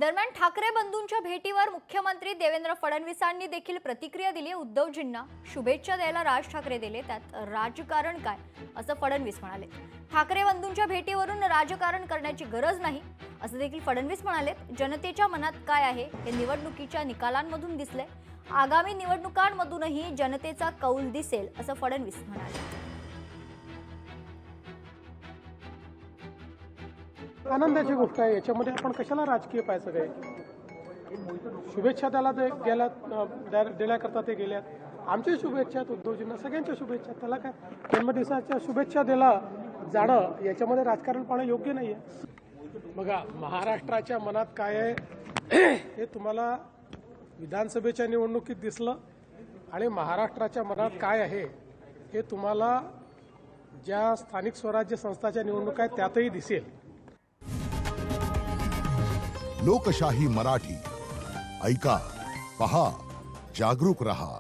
दरम्यान ठाकरे बंधूंच्या भेटीवर मुख्यमंत्री देवेंद्र फडणवीसांनी देखील प्रतिक्रिया दिली। उद्धवजींना शुभेच्छा द्यायला राज ठाकरे दिले, त्यात राजकारण काय असं फडणवीस म्हणाले। ठाकरे बंधूंच्या भेटीवरून राजकारण करण्याची गरज नाही असं देखील फडणवीस म्हणाले। जनतेच्या मनात काय आहे हे निवडणुकीच्या निकालांमधून दिसले, आगामी निवडणुकांमधूनही जनतेचा कौल दिसेल असं फडणवीस म्हणाले। आनंदाची गोष्ट आहे, याच्यामध्ये आपण कशाला राजकीय पाहायचं काय। शुभेच्छा त्याला देण्याकरता ते गेल्यात, आमच्या शुभेच्छा उद्धवजींना, सगळ्यांच्या शुभेच्छा। त्याला काय जन्मदिवसाच्या शुभेच्छा द्यायला जाणं याच्यामध्ये राजकारण पाहणं योग्य नाही आहे। बघा, महाराष्ट्राच्या मनात काय आहे हे तुम्हाला विधानसभेच्या निवडणुकीत दिसलं, आणि महाराष्ट्राच्या मनात काय आहे हे तुम्हाला ज्या स्थानिक स्वराज्य संस्थाच्या निवडणुका आहेत त्यातही दिसेल। लोकशाही मराठी ऐका, पहा, जागरूक रहा।